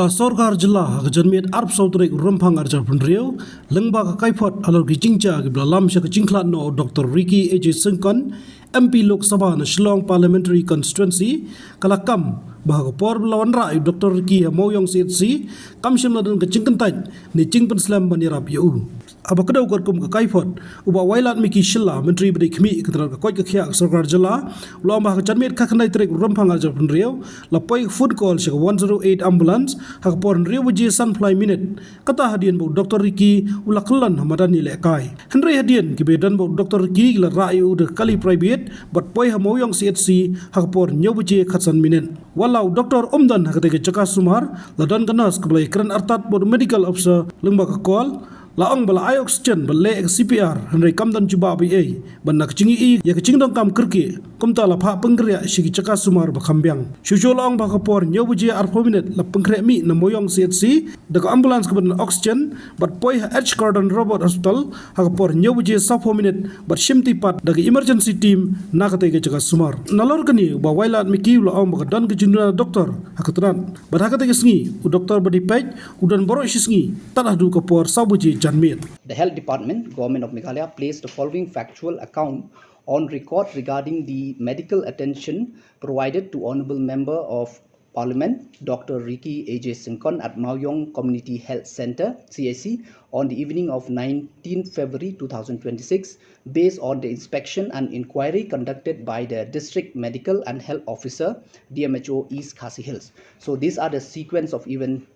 Sorgar Jilla, Janmit Arp Southrik Rumpang Arjapunrio, Lengba Kaiphod, Alorgi Jingcha, Giblalam Shaka Jinklat no Dr. Ricky A.J. Sinkon, MP Lok Sabha, Shillong Parliamentary Constituency, Kalakam, Bahagapor Wanrah, Dr. Ricky Mawiong CHC, Kamshim Ladan Kyntait, ni Pynslem Banirap Yu. Abakadaw Korkum Kaiphod, Uba Wailad Miki Shilla, Menteri Bedi Kmi, Katra Koi Kyak, Sorgar Jilla, Lomba Janmit Kakanaitrek Rumpang Arjapunrio, Lapoi Food Call Shaka 108 Ambulance, Hakapor Rio Wuji Sunfly Minute, Kata Hadian Bo Dr. Ricky, Ulakalan Hamadani Lekai. Henry Hadian, Kibedan Bo Dr. Ricky, La Rayu de Kali Private, but Poi Hamoyong CHC, Hakapor Nyobuji Katsan Minute. Walau Dr. Omdan Hakateke Chaka Sumar, Ladan Ganas Kablai Kran Artat Bo Medical Officer, Lembaka Call, Laong bala ay oxygen bala CPR Henry Kamdan Chuba BA Banak Chingi ya Kachingdong Kam Kirki Kumta la Pa Pengkria Shiki Chaka Sumar Bakambiang Shusho Laong Bakapor Nyobuji Arpominate La Pengkria Mi na Moyong CHC Daka ambulance kaban oxygen But Poi H Garden Robot Hospital Hakapor Nyobuji Sapominate But Shimti Pat Daka emergency team Nakateke Chaka Sumar Nalor Kani Ba Wailad Miki Laong Bakadan Kajinduna Doktor Hakatran But Hakateke Sngi U Doktor Badi Pej Udan Boro Shisngi Tanahdu Kapor Sabuji The Health Department, Government of Meghalaya, placed the following factual account on record regarding the medical attention provided to Honourable Member of Parliament, Dr. Ricky A.J. Sinkon at Mawiong Community Health Centre, CHC, on the evening of 19 February 2026, based on the inspection and inquiry conducted by the District Medical and Health Officer, DMHO East Khasi Hills. So these are the sequence of events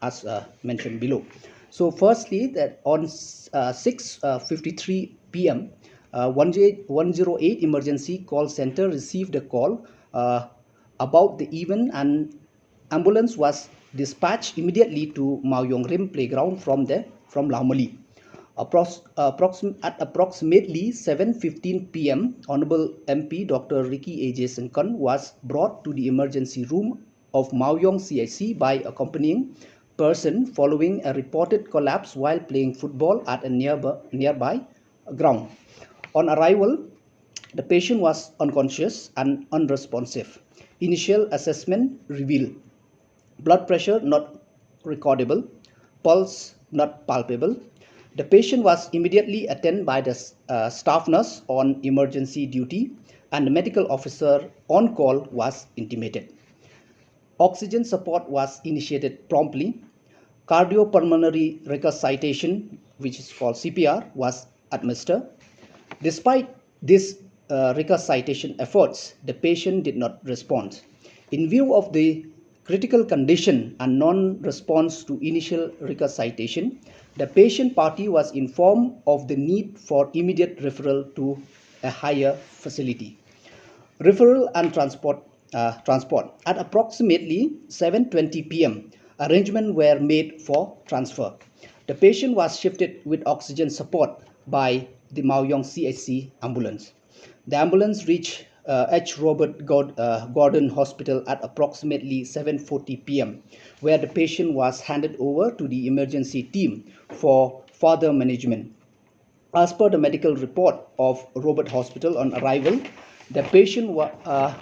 as mentioned below. So firstly, that on 6:53 p.m., 108 emergency call center received a call about the event, and ambulance was dispatched immediately to Mawiong Rim Playground from Laumali. At approximately 7:15 p.m., Honorable MP Dr. Ricky A.J. Sinkon was brought to the emergency room of Mawiong CHC by accompanying person following a reported collapse while playing football at a nearby ground. On arrival, the patient was unconscious and unresponsive. Initial assessment revealed blood pressure not recordable, pulse not palpable. The patient was immediately attended by the staff nurse on emergency duty, and the medical officer on call was intimated. Oxygen support was initiated promptly. Cardiopulmonary resuscitation, which is called CPR, was administered. Despite these resuscitation efforts, the patient did not respond. In view of the critical condition and non-response to initial resuscitation, the patient party was informed of the need for immediate referral to a higher facility. Referral and transport. At approximately 7:20 p.m., arrangements were made for transfer. The patient was shifted with oxygen support by the Mawiong CHC ambulance. The ambulance reached H. Robert Gordon Hospital at approximately 7:40 p.m., where the patient was handed over to the emergency team for further management. As per the medical report of Robert Hospital on arrival, the patient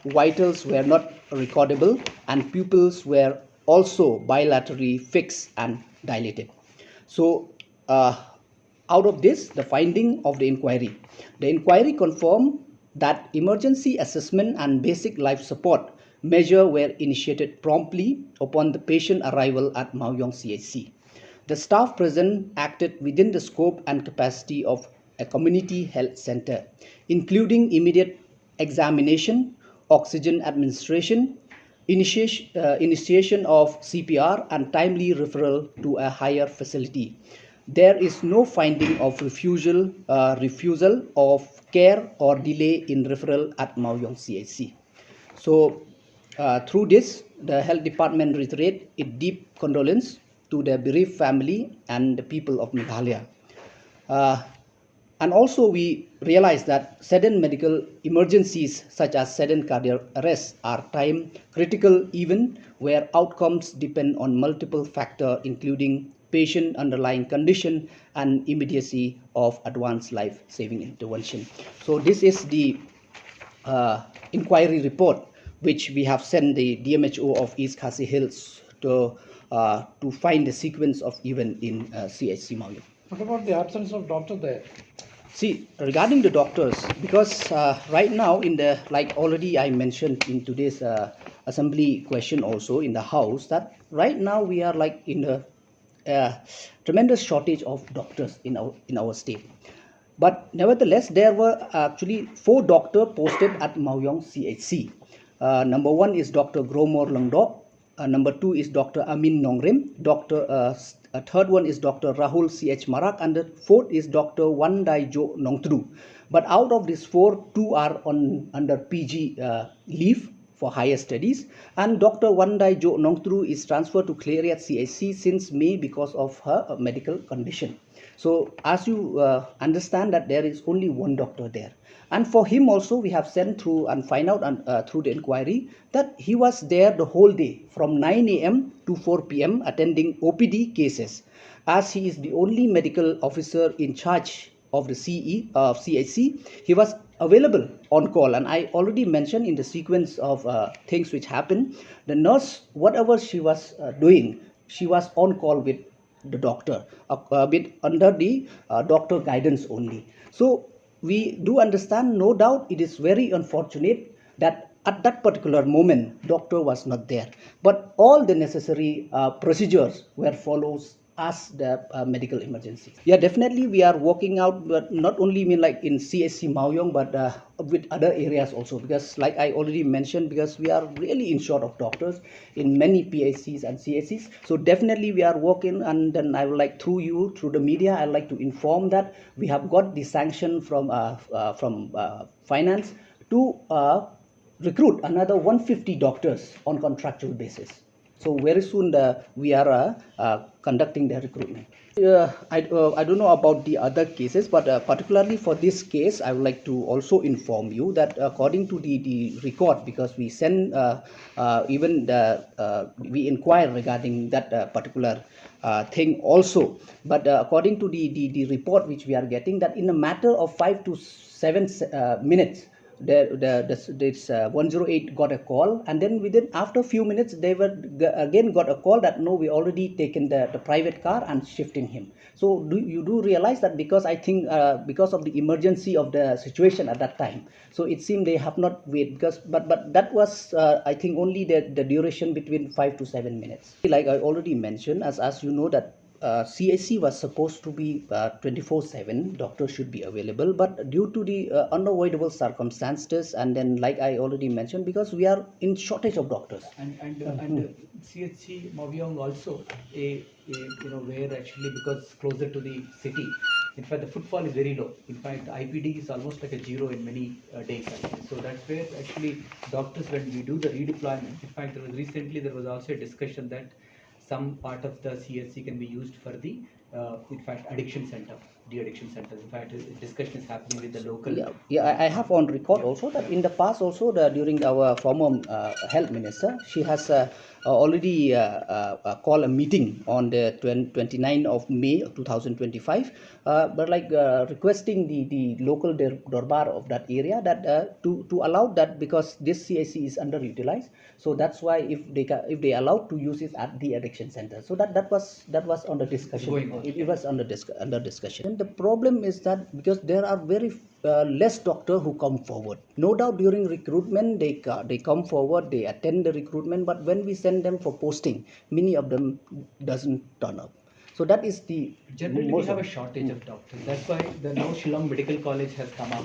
vitals were not recordable and pupils were also bilaterally fixed and dilated. So out of this, the finding of the inquiry confirmed that emergency assessment and basic life support measures were initiated promptly upon the patient arrival at Mawiong CHC. The staff present acted within the scope and capacity of a community health center, including immediate examination, oxygen administration, initiation of CPR, and timely referral to a higher facility. There is no finding of refusal of care or delay in referral at Mawiong CHC. So through this, the Health Department reiterates its deep condolence to the bereaved family and the people of Meghalaya. And also we realize that sudden medical emergencies such as sudden cardiac arrest are time critical event where outcomes depend on multiple factors including patient underlying condition and immediacy of advanced life-saving intervention. So this is the inquiry report which we have sent the DMHO of East Khasi Hills to find the sequence of event in CHC Mawiong. What about the absence of doctor there? See, regarding the doctors, because right now in the, like already I mentioned in today's assembly question also in the house, that right now we are like in a tremendous shortage of doctors in our state. But nevertheless, there were actually 4 doctors posted at Mawiong CHC. Number 1 is Dr. Gromor Lengdok. Number 2 is Dr. Amin Nongrim. Third one is Dr. Rahul CH Marak, and the fourth is Dr. Wandai Jo Nongtru. But out of these 4, 2 are under PG leave for higher studies, and Dr. Wandai Jo Nongtru is transferred to Khlem CHC since May because of her medical condition. So as you understand that there is only one doctor there, and for him also we have sent through and find out through the inquiry that he was there the whole day from 9 a.m. to 4 p.m. attending OPD cases, as he is the only medical officer in charge of the CHC. He was available on call, and I already mentioned in the sequence of things which happened. The nurse, whatever she was doing, she was on call with the doctor, under the doctor guidance only. So we do understand, no doubt it is very unfortunate that at that particular moment doctor was not there, but all the necessary procedures were followed as the medical emergency. Yeah, definitely we are working out, but not only like in CHC Mawiong, but with other areas also, because like I already mentioned, because we are really in short of doctors in many PHCs and CHCs. So definitely we are working, and then I would like through the media, I like to inform that we have got the sanction from finance to recruit another 150 doctors on contractual basis. So very soon we are conducting the recruitment. I don't know about the other cases, but particularly for this case, I would like to also inform you that according to the record, because we send we inquire regarding that particular thing also, but according to the report which we are getting, that in a matter of 5 to 7 minutes, this 108 got a call, and then within after few minutes they were again got a call that no, we already taken the private car and shifting him. So you do realize that, because I think because of the emergency of the situation at that time, so it seemed they have not wait, because but that was I think only the duration between 5 to 7 minutes. Like I already mentioned, as you know that CHC was supposed to be 24/7, doctors should be available, but due to the unavoidable circumstances, and then like I already mentioned, because we are in shortage of doctors. And CHC Mawiong also where actually, because closer to the city, in fact the footfall is very low. In fact IPD is almost like a zero in many days actually. So that's where actually doctors, when we do the redeployment, in fact there was also a discussion that some part of the CHC can be used for the in fact addiction center, de-addiction center. In fact discussion is happening with the local. I have on record also that in the past also, during our former health minister, she has already called a meeting on the 29th of May of 2025, but like requesting the local Dorbar of that area that to allow that, because this CIC is underutilized. So that's why if they allowed to use it at the addiction center. So that was under discussion. It was under discussion. And the problem is that because there are very less doctors who come forward. No doubt during recruitment they come forward, they attend the recruitment, but when we send them for posting, many of them doesn't turn up. So that is the generally we have a shortage of doctors. That's why the now Shillong Medical College has come up.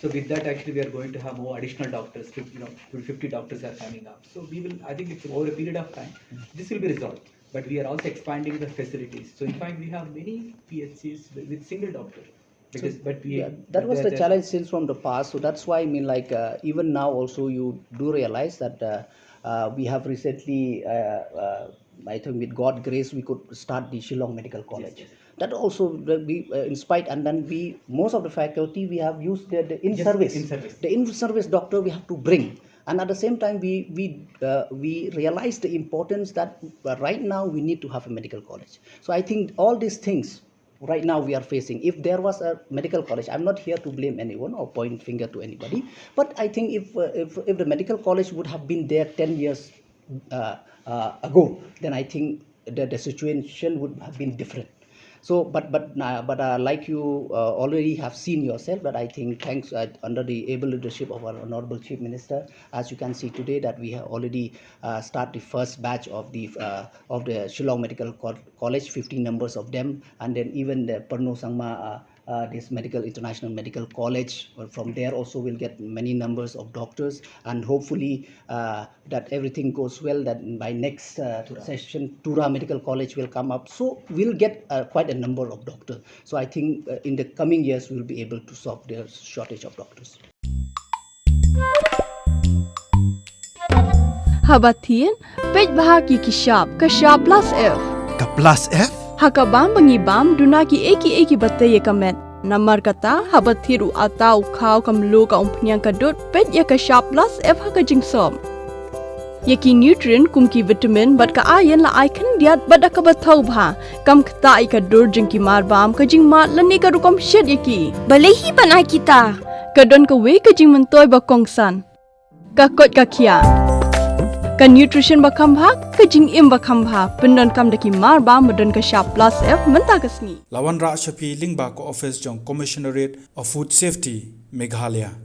So with that actually we are going to have more additional doctors. 50 doctors are coming up. So we will, I think it's over a period of time this will be resolved. But we are also expanding the facilities. So in fact we have many PHCs with single doctor. Because, that was the challenge since from the past. So that's why I mean, like even now also you do realize that we have recently, I think with God's grace, we could start the Shillong Medical College. Yes. That also we in spite, and then we most of the faculty we have used the in-service doctor we have to bring. And at the same time, we realize the importance that right now we need to have a medical college. So I think all these things right now we are facing. If there was a medical college, I'm not here to blame anyone or point finger to anybody, but I think if the medical college would have been there 10 years ago, then I think the situation would have been different. So, but like you already have seen yourself, but I think thanks under the able leadership of our Honorable Chief Minister, as you can see today, that we have already start the first batch of the Shillong Medical College, 15 numbers of them, and then even the Perno Sangma. This international medical college. From there also we'll get many numbers of doctors, and hopefully that everything goes well, that by next session Tura Medical College will come up, so we'll get quite a number of doctors. So I think in the coming years we'll be able to solve their shortage of doctors. Habatin, pej bahagi kishab plus F. Ka plus F? Hakabam bangibam dunaki eki batay kamet. Namar kata habathiru atau kau kamlu ka umpnyang kadut pet ya ka sharp plus F haka jingsom. Yaki nutrient kumki vitamin bat ka ayan la icon diat bat ka bathau bha kam kta ka dur jingki marbam ka jing mat lani ka rukom shed yaki. Balehi banai kita. Kadon ka we ka jing mentoy ba kongsan. Ka kot ka kia. Ka nutrition bakam bha ka jing im bakam bha pendon kam daki mar ba modon ka sharp plus F menta kasni Wanrah Shapi Lingba ko office jong Commissionerate of Food Safety Meghalaya.